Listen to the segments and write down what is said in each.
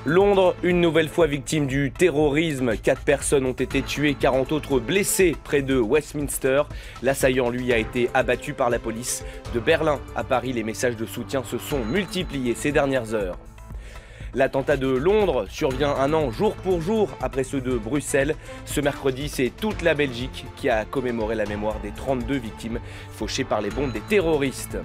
Londres, une nouvelle fois victime du terrorisme. 4 personnes ont été tuées, 40 autres blessées près de Westminster. L'assaillant, lui, a été abattu par la police. De Berlin à Paris, les messages de soutien se sont multipliés ces dernières heures. L'attentat de Londres survient un an jour pour jour après ceux de Bruxelles. Ce mercredi, c'est toute la Belgique qui a commémoré la mémoire des 32 victimes fauchées par les bombes des terroristes.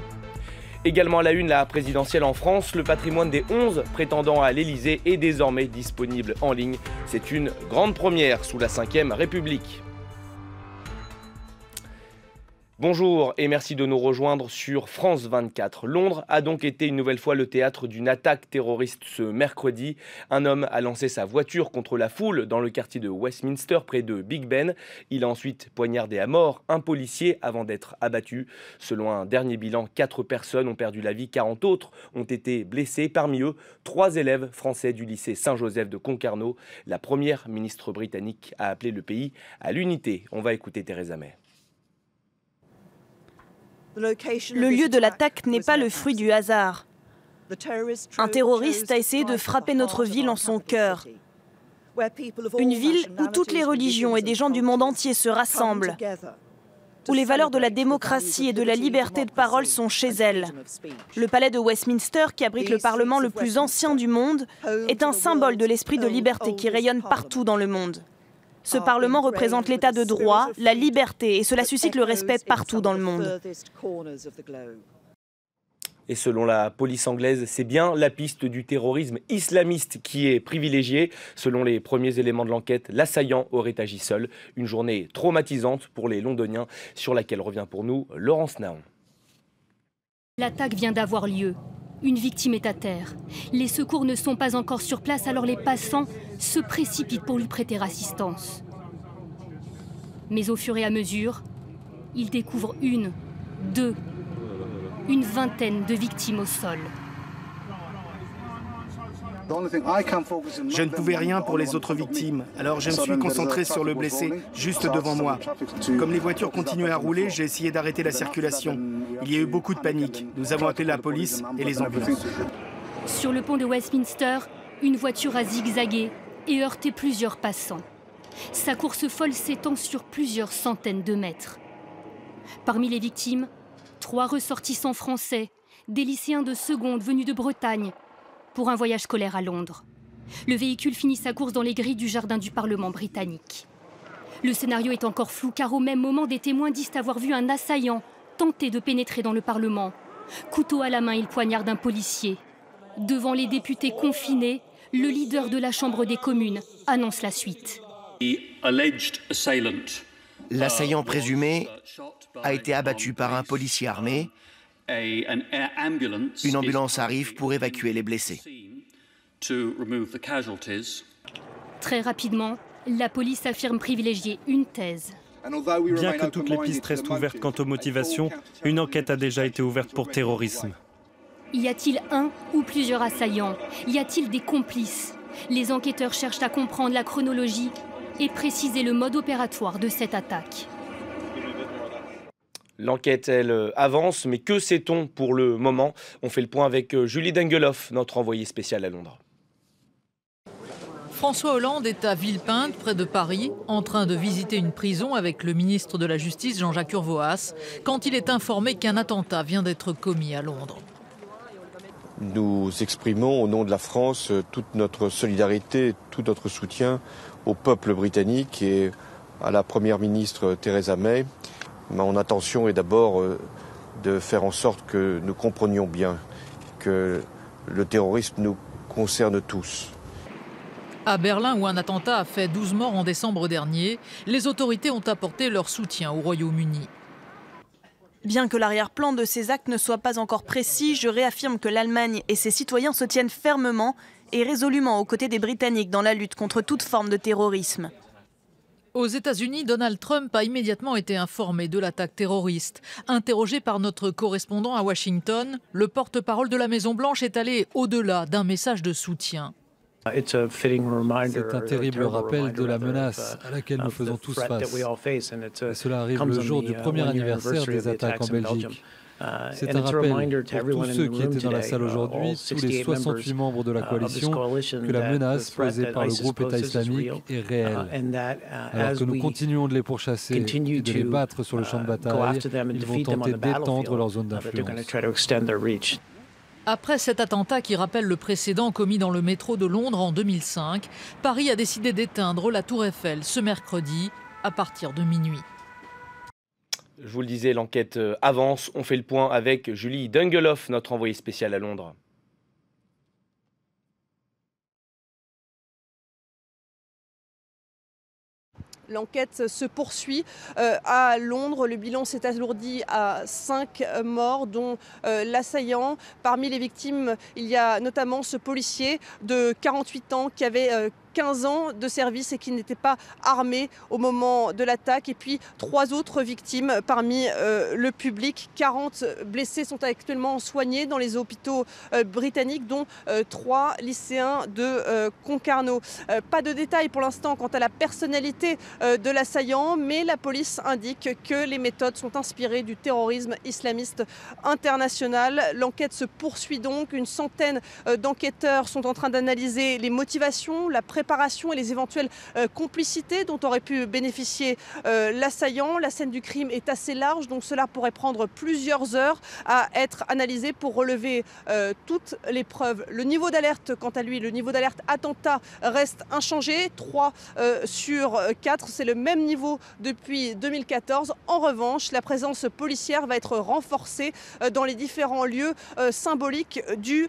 Également à la une, la présidentielle en France, le patrimoine des 11 prétendants à l'Elysée est désormais disponible en ligne. C'est une grande première sous la Ve République. Bonjour et merci de nous rejoindre sur France 24. Londres a donc été une nouvelle fois le théâtre d'une attaque terroriste ce mercredi. Un homme a lancé sa voiture contre la foule dans le quartier de Westminster près de Big Ben. Il a ensuite poignardé à mort un policier avant d'être abattu. Selon un dernier bilan, 4 personnes ont perdu la vie, 40 autres ont été blessées. Parmi eux, 3 élèves français du lycée Saint-Joseph de Concarneau. La première ministre britannique a appelé le pays à l'unité. On va écouter Theresa May. Le lieu de l'attaque n'est pas le fruit du hasard. Un terroriste a essayé de frapper notre ville en son cœur. Une ville où toutes les religions et des gens du monde entier se rassemblent, où les valeurs de la démocratie et de la liberté de parole sont chez elle. Le palais de Westminster, qui abrite le Parlement le plus ancien du monde, est un symbole de l'esprit de liberté qui rayonne partout dans le monde. Ce Parlement représente l'état de droit, la liberté, et cela suscite le respect partout dans le monde. Et selon la police anglaise, c'est bien la piste du terrorisme islamiste qui est privilégiée. Selon les premiers éléments de l'enquête, l'assaillant aurait agi seul. Une journée traumatisante pour les Londoniens, sur laquelle revient pour nous Laurence Naon. L'attaque vient d'avoir lieu. Une victime est à terre. Les secours ne sont pas encore sur place, alors les passants se précipitent pour lui prêter assistance. Mais au fur et à mesure, ils découvrent une, deux, une vingtaine de victimes au sol. Je ne pouvais rien pour les autres victimes, alors je me suis concentré sur le blessé juste devant moi. Comme les voitures continuaient à rouler, j'ai essayé d'arrêter la circulation. Il y a eu beaucoup de panique. Nous avons appelé la police et les ambulances. Sur le pont de Westminster, une voiture a zigzagué et heurté plusieurs passants. Sa course folle s'étend sur plusieurs centaines de mètres. Parmi les victimes, 3 ressortissants français, des lycéens de seconde venus de Bretagne, pour un voyage scolaire à Londres. Le véhicule finit sa course dans les grilles du jardin du Parlement britannique. Le scénario est encore flou car au même moment, des témoins disent avoir vu un assaillant tenter de pénétrer dans le Parlement. Couteau à la main, il poignarde un policier. Devant les députés confinés, le leader de la Chambre des communes annonce la suite. L'assaillant présumé a été abattu par un policier armé. Une ambulance arrive pour évacuer les blessés. Très rapidement, la police affirme privilégier une thèse. Bien que toutes les pistes restent ouvertes quant aux motivations, une enquête a déjà été ouverte pour terrorisme. Y a-t-il un ou plusieurs assaillants? Y a-t-il des complices? Les enquêteurs cherchent à comprendre la chronologie et préciser le mode opératoire de cette attaque. L'enquête, elle, avance, mais que sait-on pour le moment? On fait le point avec Julie Dengeloff, notre envoyée spéciale à Londres. François Hollande est à Villepinte, près de Paris, en train de visiter une prison avec le ministre de la Justice, Jean-Jacques Urvoas, quand il est informé qu'un attentat vient d'être commis à Londres. Nous exprimons au nom de la France toute notre solidarité, tout notre soutien au peuple britannique et à la première ministre Theresa May. Mon intention est d'abord de faire en sorte que nous comprenions bien que le terrorisme nous concerne tous. À Berlin, où un attentat a fait 12 morts en décembre dernier, les autorités ont apporté leur soutien au Royaume-Uni. Bien que l'arrière-plan de ces actes ne soit pas encore précis, je réaffirme que l'Allemagne et ses citoyens se tiennent fermement et résolument aux côtés des Britanniques dans la lutte contre toute forme de terrorisme. Aux États-Unis, Donald Trump a immédiatement été informé de l'attaque terroriste. Interrogé par notre correspondant à Washington, le porte-parole de la Maison-Blanche est allé au-delà d'un message de soutien. C'est un terrible rappel de la menace à laquelle nous faisons tous face. Et cela arrive le jour du premier anniversaire des attaques en Belgique. C'est un rappel pour tous ceux qui étaient dans la salle aujourd'hui, tous les 68 membres de la coalition, que la menace posée par le groupe État islamique est réelle. Alors que nous continuons de les pourchasser et de les battre sur le champ de bataille, ils vont tenter d'étendre leur zone d'influence. Après cet attentat qui rappelle le précédent commis dans le métro de Londres en 2005, Paris a décidé d'éteindre la Tour Eiffel ce mercredi à partir de minuit. Je vous le disais, l'enquête avance. On fait le point avec Julie Dungeloff, notre envoyée spéciale à Londres. L'enquête se poursuit à Londres. Le bilan s'est alourdi à 5 morts, dont l'assaillant. Parmi les victimes, il y a notamment ce policier de 48 ans qui avait 15 ans de service et qui n'était pas armé au moment de l'attaque. Et puis 3 autres victimes parmi le public. 40 blessés sont actuellement soignés dans les hôpitaux britanniques, dont 3 lycéens de Concarneau. Pas de détails pour l'instant quant à la personnalité de l'assaillant, mais la police indique que les méthodes sont inspirées du terrorisme islamiste international. L'enquête se poursuit donc. Une centaine d'enquêteurs sont en train d'analyser les motivations, la préparation et les éventuelles complicités dont aurait pu bénéficier l'assaillant. La scène du crime est assez large, donc cela pourrait prendre plusieurs heures à être analysé pour relever toutes les preuves. Le niveau d'alerte, quant à lui, le niveau d'alerte attentat reste inchangé, 3 sur 4, c'est le même niveau depuis 2014. En revanche, la présence policière va être renforcée dans les différents lieux symboliques du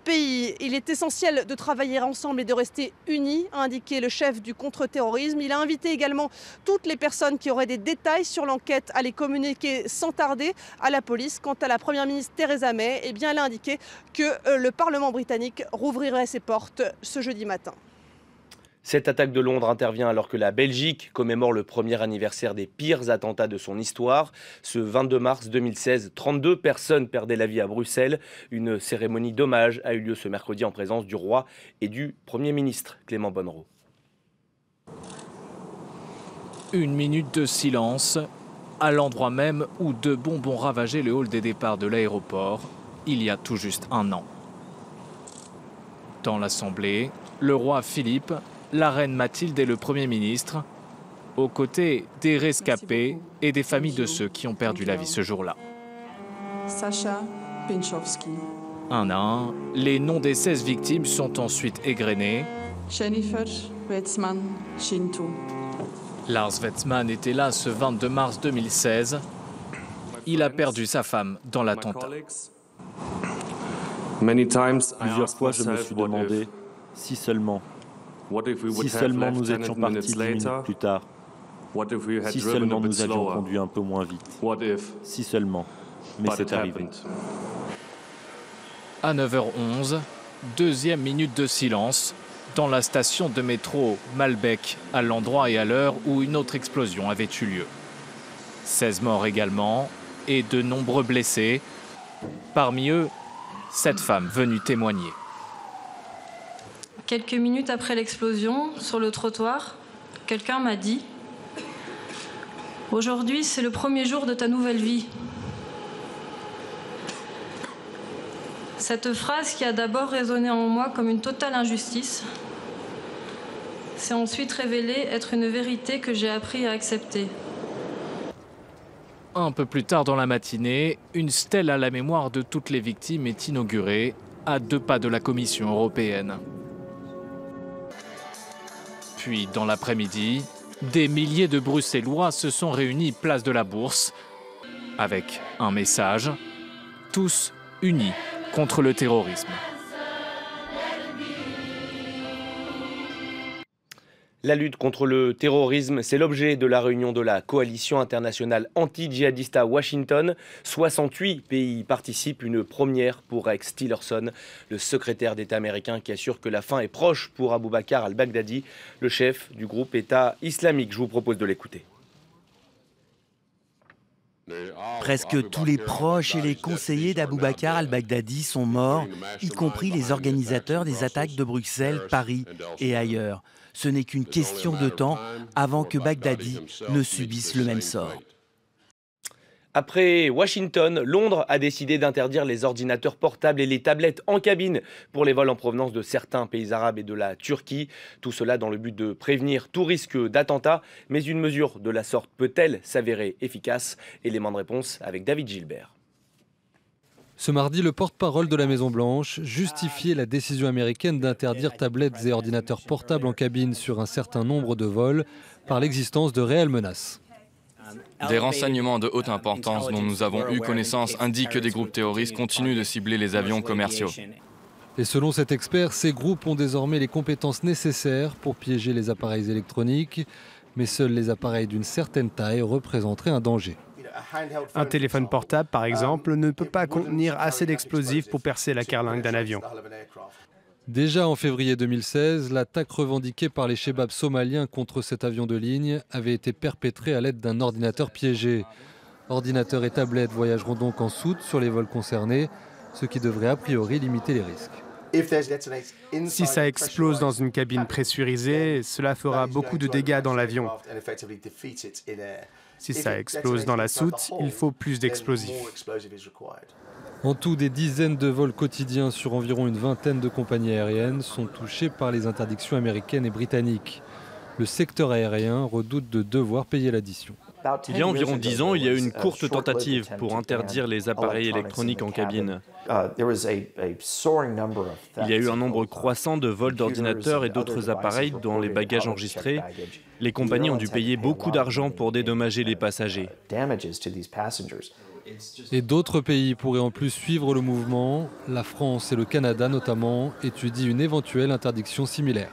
pays. Il est essentiel de travailler ensemble et de rester unis, a indiqué le chef du contre-terrorisme. Il a invité également toutes les personnes qui auraient des détails sur l'enquête à les communiquer sans tarder à la police. Quant à la Première ministre Theresa May, eh bien, elle a indiqué que le Parlement britannique rouvrirait ses portes ce jeudi matin. Cette attaque de Londres intervient alors que la Belgique commémore le premier anniversaire des pires attentats de son histoire. Ce 22 mars 2016, 32 personnes perdaient la vie à Bruxelles. Une cérémonie d'hommage a eu lieu ce mercredi en présence du roi et du Premier ministre Clément Bonnereau. Une minute de silence à l'endroit même où 2 bombes ont ravagé le hall des départs de l'aéroport il y a tout juste un an. Dans l'Assemblée, le roi Philippe, la reine Mathilde et le Premier ministre, aux côtés des rescapés et des familles de ceux qui ont perdu la vie ce jour-là. Sasha Pinchowski. Un à un, les noms des 16 victimes sont ensuite égrenés. Jennifer Wetzmann-Shinto. Lars Wetzmann était là ce 22 mars 2016. Il a perdu sa femme dans l'attentat. Plusieurs fois, je me suis demandé si seulement nous étions partis 10 minutes plus tard, si seulement nous avions conduit un peu moins vite, si seulement, mais c'est arrivé. À 9h11, deuxième minute de silence dans la station de métro Malbec, à l'endroit et à l'heure où une autre explosion avait eu lieu. 16 morts également et de nombreux blessés, parmi eux, cette femme venue témoigner. Quelques minutes après l'explosion, sur le trottoir, quelqu'un m'a dit « Aujourd'hui, c'est le premier jour de ta nouvelle vie ». Cette phrase qui a d'abord résonné en moi comme une totale injustice s'est ensuite révélée être une vérité que j'ai appris à accepter. Un peu plus tard dans la matinée, une stèle à la mémoire de toutes les victimes est inaugurée à 2 pas de la Commission européenne. Puis, dans l'après-midi, des milliers de Bruxellois se sont réunis place de la Bourse avec un message, tous unis contre le terrorisme. La lutte contre le terrorisme, c'est l'objet de la réunion de la coalition internationale anti-djihadiste à Washington. 68 pays y participent, une première pour Rex Tillerson, le secrétaire d'État américain qui assure que la fin est proche pour Abu Bakr al-Baghdadi, le chef du groupe État islamique. Je vous propose de l'écouter. Presque tous les proches et les conseillers d'Abu Bakr al-Baghdadi sont morts, y compris les organisateurs des attaques de Bruxelles, Paris et ailleurs. Ce n'est qu'une question de temps avant que Baghdadi ne subisse le même sort. Après Washington, Londres a décidé d'interdire les ordinateurs portables et les tablettes en cabine pour les vols en provenance de certains pays arabes et de la Turquie. Tout cela dans le but de prévenir tout risque d'attentat. Mais une mesure de la sorte peut-elle s'avérer efficace? Élément de réponse avec David Gilbert. Ce mardi, le porte-parole de la Maison-Blanche justifiait la décision américaine d'interdire tablettes et ordinateurs portables en cabine sur un certain nombre de vols par l'existence de réelles menaces. Des renseignements de haute importance dont nous avons eu connaissance indiquent que des groupes terroristes continuent de cibler les avions commerciaux. Et selon cet expert, ces groupes ont désormais les compétences nécessaires pour piéger les appareils électroniques, mais seuls les appareils d'une certaine taille représenteraient un danger. Un téléphone portable, par exemple, ne peut pas contenir assez d'explosifs pour percer la carlingue d'un avion. Déjà en février 2016, l'attaque revendiquée par les Chebabs somaliens contre cet avion de ligne avait été perpétrée à l'aide d'un ordinateur piégé. Ordinateurs et tablettes voyageront donc en soute sur les vols concernés, ce qui devrait a priori limiter les risques. Si ça explose dans une cabine pressurisée, cela fera beaucoup de dégâts dans l'avion. Si ça explose dans la soute, il faut plus d'explosifs. En tout, des dizaines de vols quotidiens sur environ une vingtaine de compagnies aériennes sont touchés par les interdictions américaines et britanniques. Le secteur aérien redoute de devoir payer l'addition. Il y a environ 10 ans, il y a eu une courte tentative pour interdire les appareils électroniques en cabine. Il y a eu un nombre croissant de vols d'ordinateurs et d'autres appareils dans les bagages enregistrés. Les compagnies ont dû payer beaucoup d'argent pour dédommager les passagers. Et d'autres pays pourraient en plus suivre le mouvement. La France et le Canada notamment étudient une éventuelle interdiction similaire.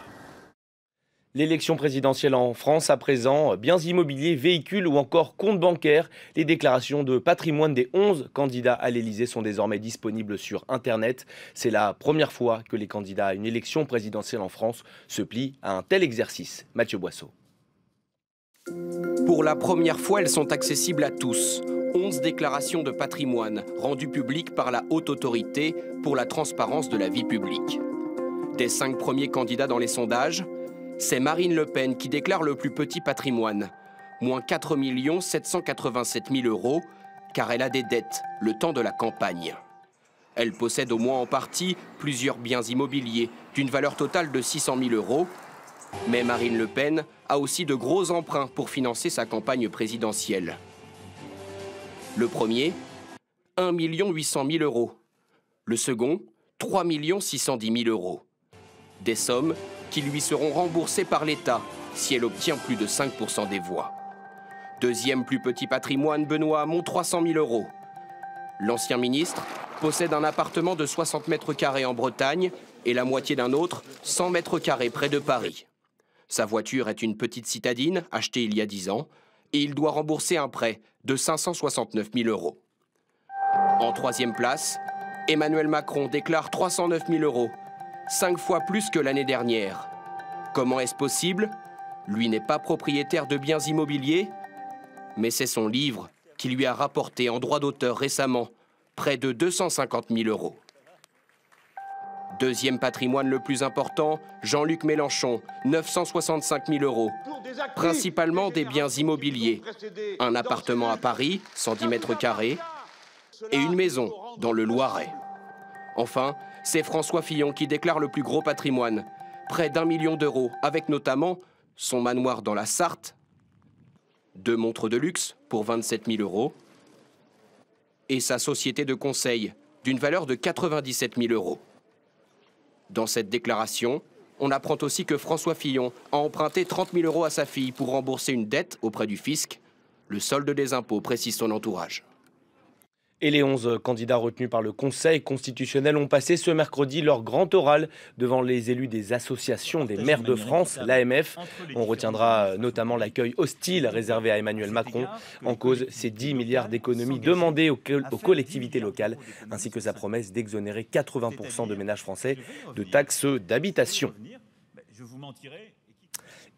L'élection présidentielle en France à présent, biens immobiliers, véhicules ou encore comptes bancaires. Les déclarations de patrimoine des 11 candidats à l'Élysée sont désormais disponibles sur Internet. C'est la première fois que les candidats à une élection présidentielle en France se plient à un tel exercice. Mathieu Boisseau. Pour la première fois, elles sont accessibles à tous. 11 déclarations de patrimoine rendues publiques par la Haute Autorité pour la transparence de la vie publique. Des 5 premiers candidats dans les sondages, c'est Marine Le Pen qui déclare le plus petit patrimoine, moins 4 787 000 euros, car elle a des dettes le temps de la campagne. Elle possède au moins en partie plusieurs biens immobiliers d'une valeur totale de 600 000 euros. Mais Marine Le Pen a aussi de gros emprunts pour financer sa campagne présidentielle. Le premier, 1 800 000 euros. Le second, 3 610 000 euros. Des sommes qui lui seront remboursées par l'État si elle obtient plus de 5% des voix. Deuxième plus petit patrimoine, Benoît Hamon, 300 000 euros. L'ancien ministre possède un appartement de 60 mètres carrés en Bretagne et la moitié d'un autre, 100 mètres carrés près de Paris. Sa voiture est une petite citadine achetée il y a 10 ans et il doit rembourser un prêt de 569 000 euros. En troisième place, Emmanuel Macron déclare 309 000 euros, 5 fois plus que l'année dernière. Comment est-ce possible? Lui n'est pas propriétaire de biens immobiliers, mais c'est son livre qui lui a rapporté en droit d'auteur récemment près de 250 000 euros. Deuxième patrimoine le plus important, Jean-Luc Mélenchon, 965 000 euros, principalement des biens immobiliers. Un appartement à Paris, 110 mètres carrés, et une maison dans le Loiret. Enfin, c'est François Fillon qui déclare le plus gros patrimoine, près d'1 million d'euros, avec notamment son manoir dans la Sarthe, 2 montres de luxe pour 27 000 euros, et sa société de conseil d'une valeur de 97 000 euros. Dans cette déclaration, on apprend aussi que François Fillon a emprunté 30 000 euros à sa fille pour rembourser une dette auprès du fisc. Le solde des impôts, précise son entourage. Et les 11 candidats retenus par le Conseil constitutionnel ont passé ce mercredi leur grand oral devant les élus des associations des maires de France, l'AMF. On retiendra notamment l'accueil hostile réservé à Emmanuel Macron. En cause, ces 10 milliards d'économies demandées aux collectivités locales, ainsi que sa promesse d'exonérer 80% de ménages français de taxes d'habitation.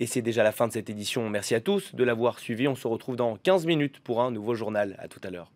Et c'est déjà la fin de cette édition. Merci à tous de l'avoir suivi. On se retrouve dans 15 minutes pour un nouveau journal. À tout à l'heure.